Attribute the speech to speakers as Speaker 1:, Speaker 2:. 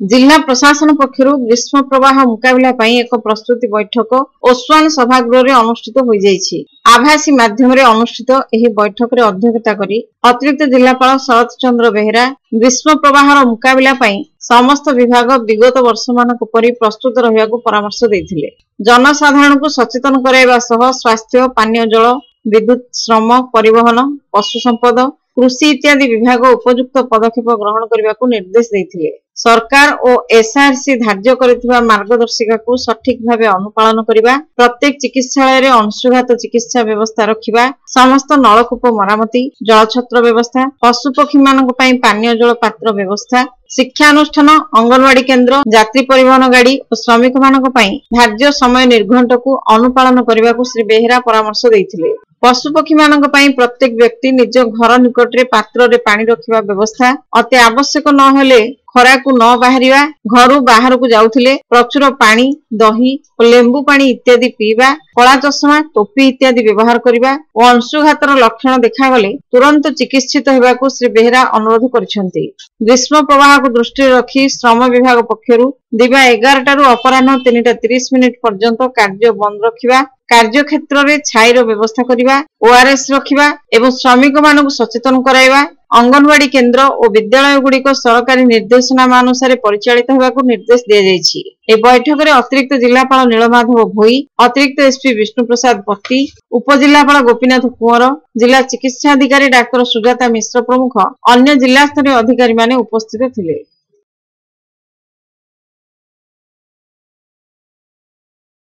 Speaker 1: जिला प्रशासन पक्षरु ग्रीष्म प्रवाह मुकाबला पई एक प्रस्तुति बैठक ओस्वान सभागृह रे अनुष्ठित होई जाईछि। आभासी माध्यम रे अनुष्ठित एही बैठक रे अध्यक्षता करी अतिरिक्त जिलापाल शरद चंद्र बेहेरा ग्रीष्म प्रवाहर मुकाबला पई समस्त विभाग विगत वर्ष मानक परि प्रस्तुत रहियाको परामर्श दैथिले। जनसाधारण को सचेतन कराइबा सह स्वास्थ्य, पानीय जल, विद्युत, श्रम, परिवहन, पशु संपद, कृषि इत्यादि विभाग उपयुक्त पदक्षेप ग्रहण करने को निर्देश देथिले। सरकार और एसआरसी धार्य करथिबा मार्गदर्शिका को सठिक भावे अनुपालन करिबा, प्रत्येक चिकित्सालय रे अंशुघात चिकित्सा व्यवस्था रखिबा, समस्त नलकूप मरामती, जलछत्र व्यवस्था, पशु पक्षी मानक पई पानीय जल पात्र व्यवस्था, शिक्षानुष्ठान, अंगनवाड़ी केन्द्र, यात्री परिवहन गाड़ी और श्रमिक मानक पई धार्य समय निर्घंट को अनुपालन करने को श्री बेहेरा परामर्श देथिले। पशु पक्षी मानक पई प्रत्येक व्यक्ति निज घर निकट रे पात्र रे पानी रखिबा व्यवस्था, अति आवश्यक न हेले खरा को न बाहरिबा, घरु बाहर को जाउथिले प्रचुर पानी, दही और लेंबू पानी इत्यादि पीबा, कला चश्मा, टोपी इत्यादि व्यवहार करिबा और अंशुघातर लक्षण देखा गले तुरंत चिकित्सित हेबाकू श्री बेहेरा अनुरोध करिसेंती। ग्रीष्म प्रवाह को दृष्टि रखी श्रम विभाग पक्षरु दिवा 11 टारु अपराह्न 3:30 पर्यंत कार्य बंद रखिबा, कार्य क्षेत्र रे छाईर व्यवस्था करिबा, ओआरएस रखिबा एवं श्रमिक मानक सचेतन कराइबा, अंगनवाड़ी केन्द्र और विद्यालय गुड़िक सरकारी निर्देशनामा अनुसार परिचालित होगाकू निर्देश दिया जायछि। ए बैठक रे अतिरिक्त जिलापाल नीलमाधव भोई, अतिरिक्त एसपी विष्णु प्रसाद पत्ती, उपजिलापाल गोपीनाथ कुंवर, जिला चिकित्सा अधिकारी डाक्टर सुजाता मिश्र प्रमुख अन्य जिला स्तरीय अधिकारी माने उपस्थित थिले।